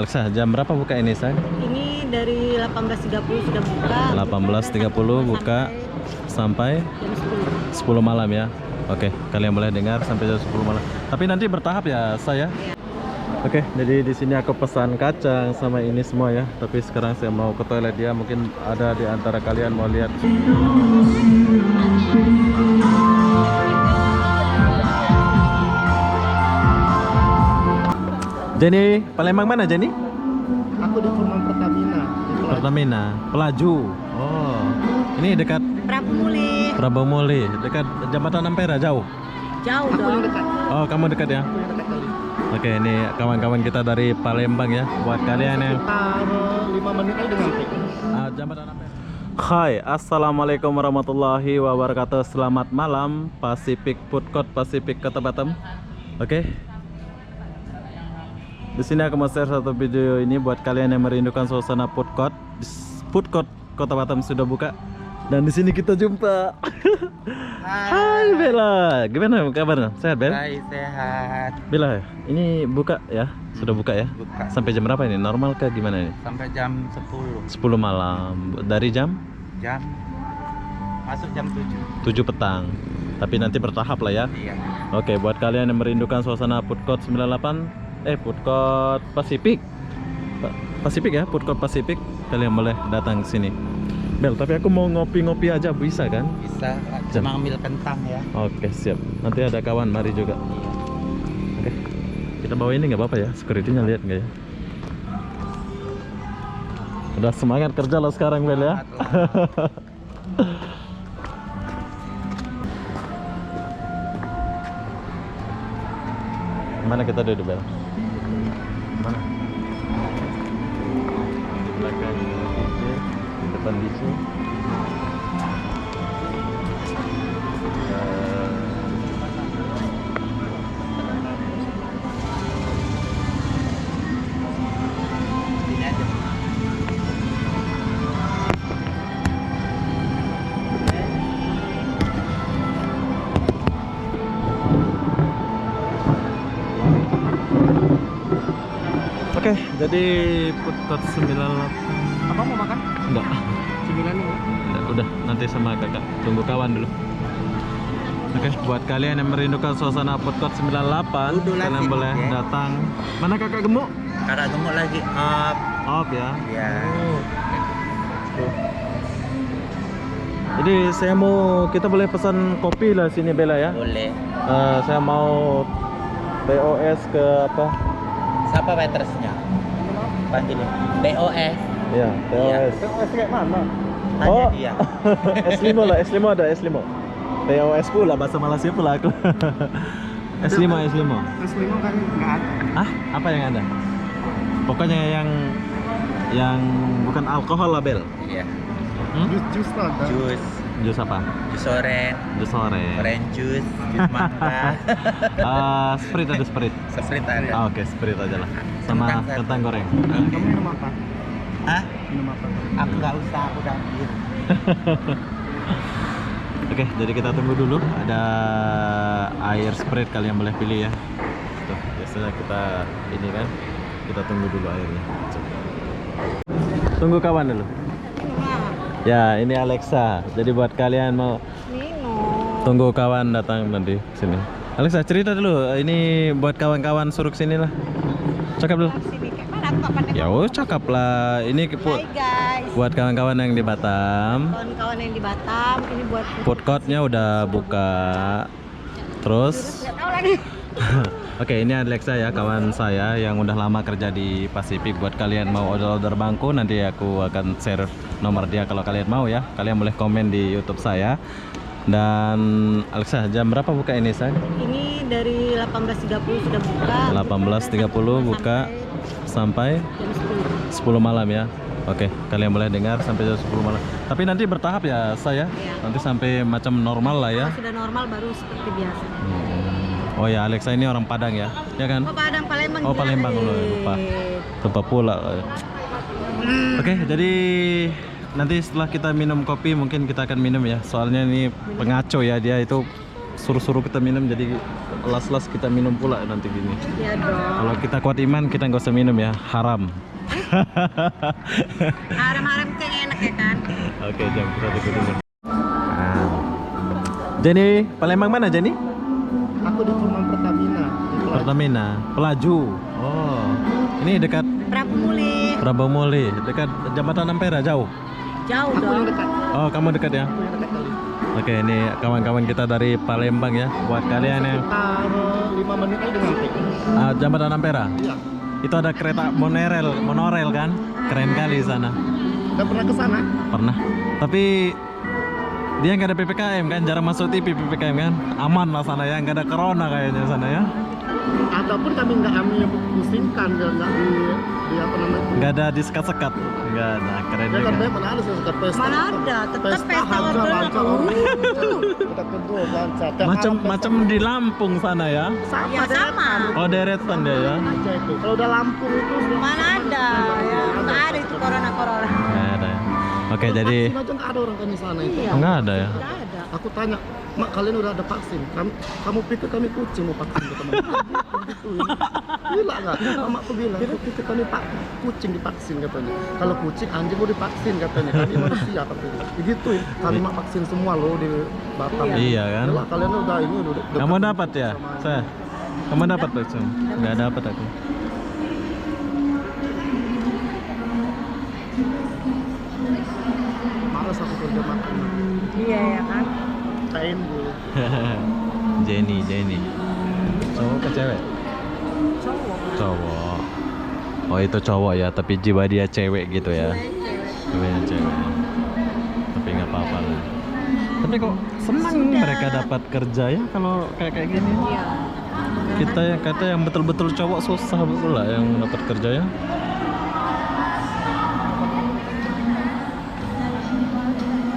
Alexa, jam berapa buka ini, Say? Ini dari 18.30 sudah buka. 18.30 buka sampai Jam 10 malam ya. Oke, kalian boleh dengar sampai jam 10 malam. Tapi nanti bertahap ya, saya. Oke, jadi di sini aku pesan kacang sama ini semua ya. Tapi sekarang saya mau ke toilet ya. Mungkin ada di antara kalian mau lihat. Jenny, Palembang mana Jenny? Aku di Perumahan Pertamina. Pertamina, Pelaju. Oh, ini dekat Prabu Muli. Prabu Muli, dekat Jembatan Ampera, jauh. Jauh Aku yang dong. dekat. Oh, kamu dekat ya? Aku yang dekat kali. Oke, ini kawan-kawan kita dari Palembang ya. Buat kalian yang Sekitar 5 menit aja udah nyampe. Jembatan Ampera. Hai, assalamualaikum warahmatullahi wabarakatuh. Selamat malam, Pacific Food Court Pacific Kota Batam. Oke. Di sini aku mau share satu video ini buat kalian yang merindukan suasana food court. Food court Kota Batam sudah buka. Dan di sini kita jumpa. Hai Bella, gimana kabarnya? Sehat Bella? Hai, sehat. Bella, ini buka ya? Sudah buka ya? Buka. Sampai jam berapa ini? Normal kah gimana ini? Sampai jam 10. 10 malam. Dari jam Masuk jam 7. 7 petang. Tapi nanti bertahap lah ya. Iya. Oke, buat kalian yang merindukan suasana food court 98 food court Pacific. Pacific ya, food court Pacific. Kalian boleh datang ke sini. Bel, tapi aku mau ngopi-ngopi aja bisa kan? Bisa cuma ambil kentang ya. Oke, siap. Nanti ada kawan mari juga. Oke. Kita bawa ini nggak apa-apa ya? Security-nya lihat nggak ya? Udah semangat kerja lo sekarang Bel ya? Mana kita duduk Bel? Mana? Di belakang DJ, di depan DJ. Sini aja. Oke, jadi food court 98. Apa mau makan? Enggak. 9 nih. Enggak, udah nanti sama kakak. Tunggu kawan dulu. Oke, buat kalian yang merindukan suasana food court 98, Duduk kalian lagi, boleh ya. datang. Mana kakak gemuk? Kakak gemuk lagi. Up. Op ya. Ya. Tuh. Jadi kita boleh pesan kopi lah sini Bella ya. Boleh. Saya mau BOS ke apa? Siapa waitersnya? Panggilin. BOS. Ya, BOS. POS kayak mana? Tanya Oh. dia. S5 lah, S5 ada S5. BOS pula bahasa Malaysia pula aku. S5. Terus 5 kan nggak ada. Ah, apa yang ada? Pokoknya yang bukan alkohol lah Bel. Iya. Jus tuh ada. Jus. Jus apa? Jus oren. Jus sore. Orange juice. Jus mangga. Sprite ada Sprite. Sprite ada. Oke, Sprite aja lah. Sama Kentang satu. kentang goreng. Kamu minum apa? Hah? Minum apa? Aku nggak usah, aku udah ambil. Oke, jadi kita tunggu dulu. Ada air Sprite kalian boleh pilih ya. Tuh, biasanya kita ini kan. Kita tunggu dulu airnya. Tunggu kawan dulu. Ya, ini Alexa. Jadi buat kalian mau Minum. tunggu kawan datang nanti sini. Alexa cerita dulu. Ini buat kawan-kawan suruh sini lah. Cakap dulu. Sini kayak mana aku nggak pandai. Ya, cakap lah. Ini Hai guys. buat kawan-kawan yang di Batam. Kawan-kawan yang di Batam, ini buat Food courtnya udah buka. Terus nggak tahu lagi. oke, ini Alexa ya, kawan saya yang udah lama kerja di Pacific. Buat kalian mau order bangku, nanti aku akan share nomor dia kalau kalian mau ya. Kalian boleh komen di YouTube saya. Dan Alexa, jam berapa buka ini, Say? Ini dari 18.30 sudah buka. 18.30 buka sampai Jam 10 malam ya. Oke, kalian boleh dengar sampai jam 10 malam. Tapi nanti bertahap ya, saya. Iya. Nanti sampai macam normal lah ya. Kalau sudah normal baru seperti biasa. Oh ya, Alexa ini orang Padang ya, ya kan? Oh, Padang Palembang. Oh, gila. Palembang loh, lupa pula. Oke, jadi nanti setelah kita minum kopi mungkin kita akan minum ya. Soalnya ini pengaco ya, dia itu suruh-suruh kita minum, jadi las-las kita minum pula nanti gini. Iya dong. Kalau kita kuat iman, kita nggak usah minum ya, haram. Haram-haram itu yang enak ya kan? Oke, jam kita tunggu dulu. Jenny, Palembang mana Jenny? Aku di rumah Pertamina. Di Pelajar. Pertamina, Pelaju. Oh, ini dekat Prabu Muli. Prabomuli, dekat Jembatan Ampera, jauh. Jauh Aku yang dong. dekat. Oh, kamu dekat ya? Aku yang dekat kali. Oke, ini kawan-kawan kita dari Palembang ya. Buat kalian yang Sekitar 5 menit aja udah nyampe. Jembatan Ampera. Iya. Itu ada kereta monorail kan? Keren kali di sana. Udah pernah ke sana? Pernah. Tapi dia nggak ada PPKM kan, jarang masuk TV PPKM kan. Aman lah sana ya, nggak ada corona kayaknya sana ya. Ataupun kami pusingkan, nggak di apa namanya? Nggak ada disekat-sekat. Nggak ada, keren Ya juga. kan mana ada sesuatu pesta. Mana ada, tetap pesta aja organ. lancar. Kita kedua lancar. Tiap Macam malam macam di Lampung sana ya. sama Ya, sama. Oh, deretan dia ya. aja itu. Kalau udah Lampung itu Mana ada ya? Nggak ada itu corona. Nggak ada ya. Oke, jadi vaksin aja nggak ada orang kan di sana itu. Iya. nggak ada ya. Nggak ada. Aku tanya, Mak kalian udah ada vaksin? Kamu pikir kami kucing mau vaksin ke teman? Gituin. Gila nggak? Mak tuh bilang, aku pikir kami kucing divaksin katanya. Kalau kucing, anjing mau divaksin katanya. Kami manusia katanya. Begituin. Kami mak vaksin semua loh di Batam. Iya kan? Gila, kalian udah ini udah. Kamu dapat ya? Saya. Kamu dapat vaksin? Nggak dapat aku. Malas aku kerja makan. Iya ya kan? Kain bu. Jenny. Cowok ke cewek? Cowok. Cowok. Oh, itu cowok ya, tapi jiwa dia cewek gitu ya. Jiwanya cewek. Tapi nggak apa-apa lah. Tapi kok senang mereka dapat kerja ya kalau kayak gini. Iya. Kita yang kata yang betul-betul cowok susah betul lah yang dapat kerja ya.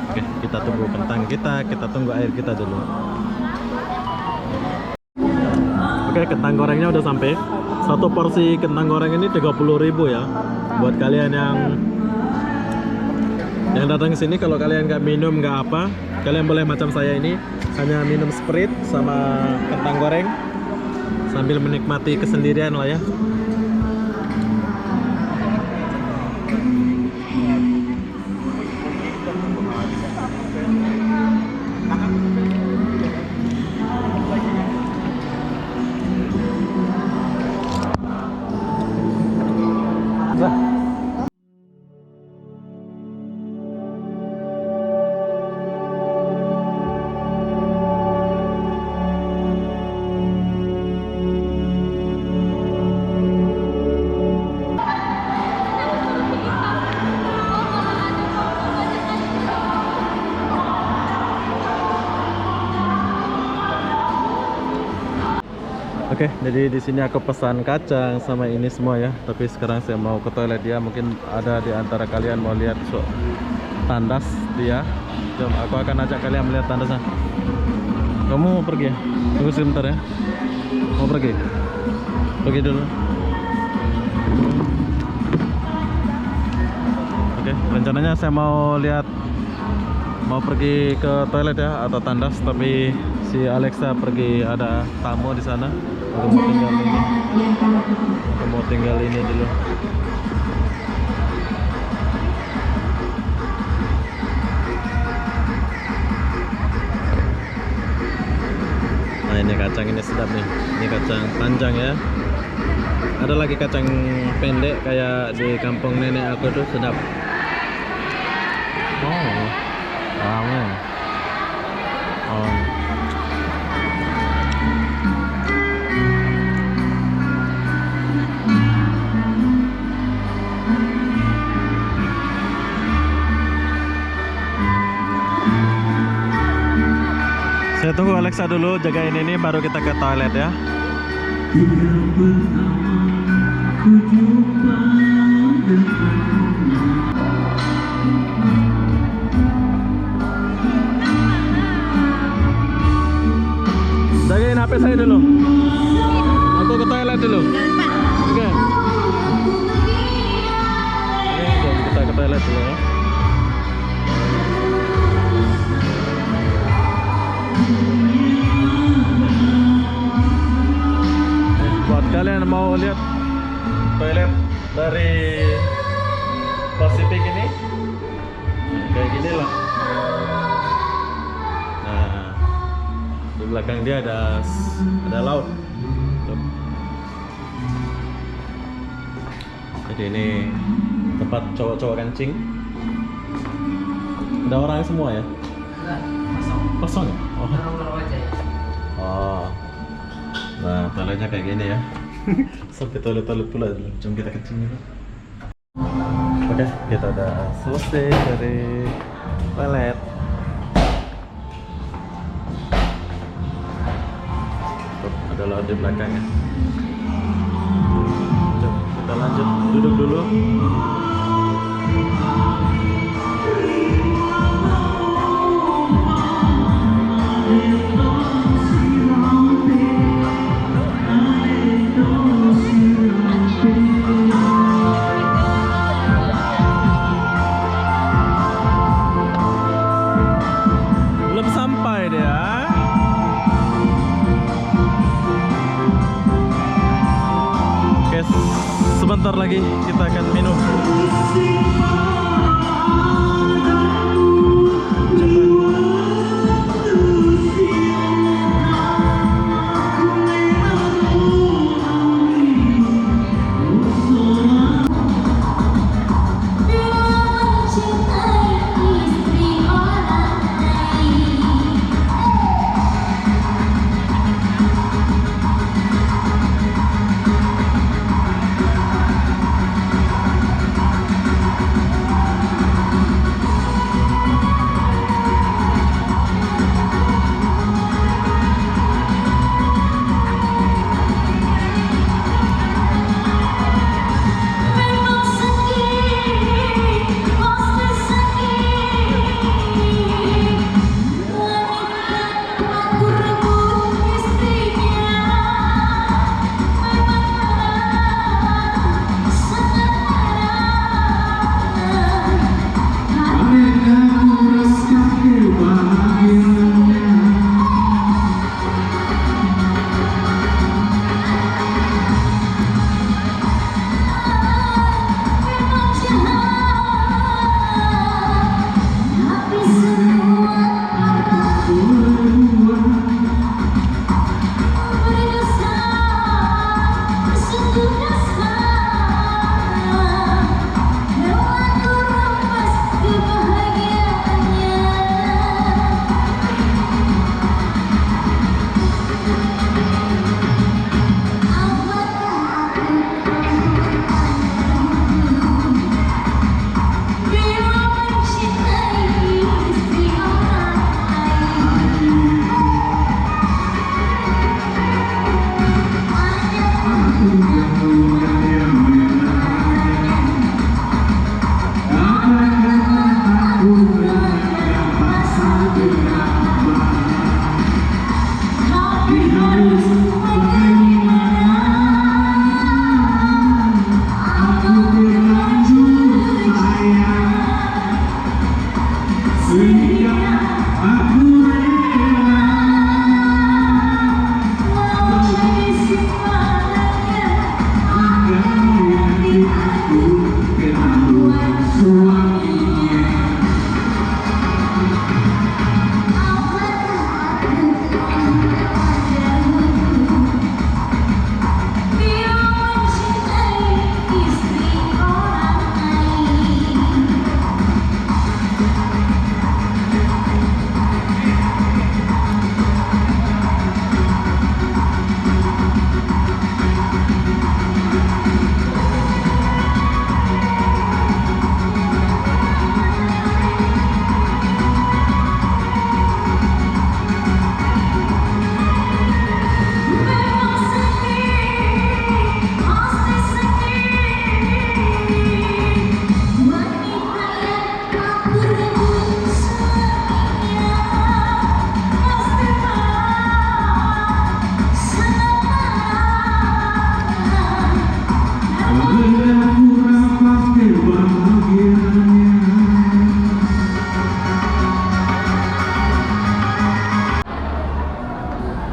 Oke, kita tunggu kentang kita tunggu air kita dulu. Oke, kentang gorengnya udah sampai. Satu porsi kentang goreng ini 30.000 ya. Buat kalian yang datang ke sini, kalau kalian nggak minum nggak apa, kalian boleh macam saya ini hanya minum Sprite sama kentang goreng sambil menikmati kesendirian lah ya. Oke, jadi di sini aku pesan kacang sama ini semua ya. Tapi sekarang saya mau ke toilet ya. Mungkin ada di antara kalian mau lihat tandas dia. Jom, aku akan ajak kalian melihat tandasnya. Kamu mau pergi? Tunggu sebentar ya. Mau pergi? Pergi dulu. Oke, rencananya saya mau pergi ke toilet ya atau tandas, tapi si Alexa pergi, ada tamu di sana. Aku mau tinggal ini dulu. Nah, ini kacang ini sedap nih. Ini kacang panjang ya. Ada lagi kacang pendek kayak di kampung nenek aku tuh, sedap. Oh, ramen. Oh. Saya tunggu Alexa dulu, jagain ini baru kita ke toilet ya. Jagain HP saya dulu. Aku ke toilet dulu. Oke. Oke, kita ke toilet dulu ya. kalian mau lihat toilet dari Pacific ini, kayak gini lah. Nah, di belakang dia ada laut. Tuh. Jadi ini tempat cowok-cowok kencing. Ada orang semua ya? Kosong ya? Oh. Nah, toiletnya kayak gini ya. Sampai toilet-toilet pula. Jom kita kencing dulu. Oke, kita udah selesai dari toilet. Tuh, ada laut di belakangnya. Jom, kita lanjut duduk dulu. Belum sampai dia. Oke, sebentar lagi kita akan minum.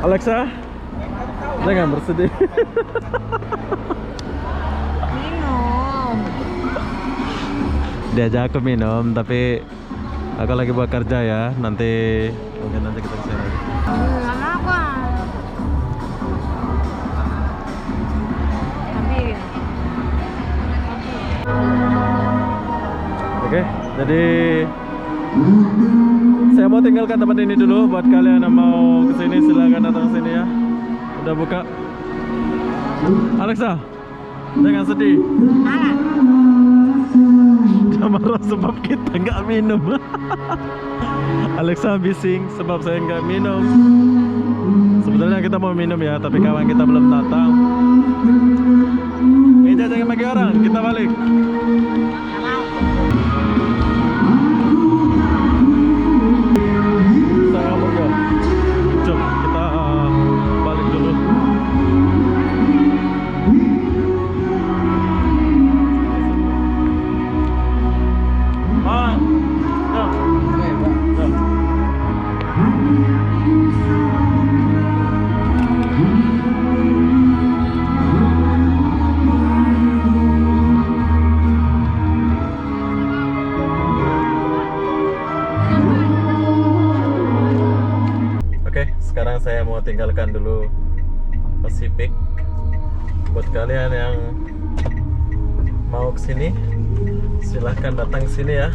Alexa, Jangan bersedih. Minum. Diajak aku minum, tapi aku lagi buat kerja ya. Nanti mungkin nanti kita kesini lagi. Lama apa? Tapi Oke, jadi saya mau tinggalkan tempat ini dulu. Buat kalian yang mau kesini silahkan datang sini ya. Udah buka. Alexa, jangan sedih. Dia marah sebab kita nggak minum. Alexa bising sebab saya nggak minum. Sebenarnya kita mau minum ya, tapi kawan kita belum datang. Meja jangan bagi orang, kita balik. Saya ngomong ya. Jom kita balik dulu. Jom. Jom. Oke, sekarang saya mau tinggalkan dulu Pacific. Buat kalian yang mau kesini, silahkan datang ke sini ya.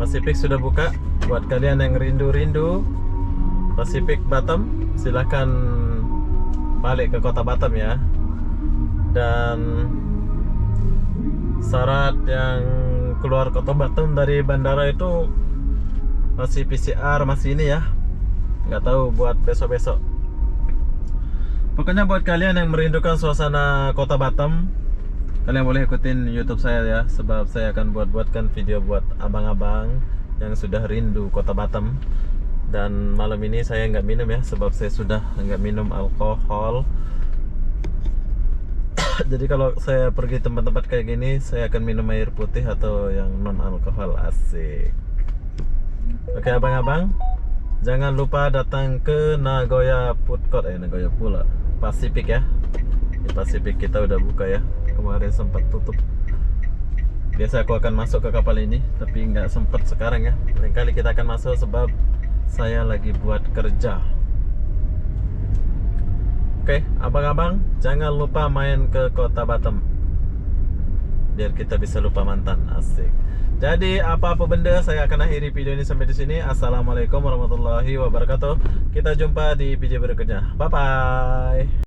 Pacific sudah buka. Buat kalian yang rindu-rindu Pacific Batam, silahkan balik ke kota Batam ya. Dan syarat yang keluar kota Batam dari bandara itu masih PCR, masih ini ya. Nggak tahu buat besok-besok. Pokoknya buat kalian yang merindukan suasana kota Batam, kalian boleh ikutin YouTube saya ya, sebab saya akan buatkan video buat abang-abang yang sudah rindu kota Batam. Dan malam ini saya nggak minum ya, sebab saya sudah nggak minum alkohol. Jadi kalau saya pergi tempat-tempat kayak gini, saya akan minum air putih atau yang non alkohol. Asik. Oke abang-abang, jangan lupa datang ke Nagoya Food Court, Nagoya pula Pacific ya. Di Pacific kita udah buka ya. Kemarin sempat tutup. Biasa aku akan masuk ke kapal ini, tapi nggak sempat sekarang ya. Lain kali kita akan masuk sebab saya lagi buat kerja. Oke, abang-abang, jangan lupa main ke kota Batam biar kita bisa lupa mantan. Asik. Jadi apa-apa benda, saya akan akhiri video ini sampai di sini. Assalamualaikum warahmatullahi wabarakatuh. Kita jumpa di video berikutnya. Bye bye.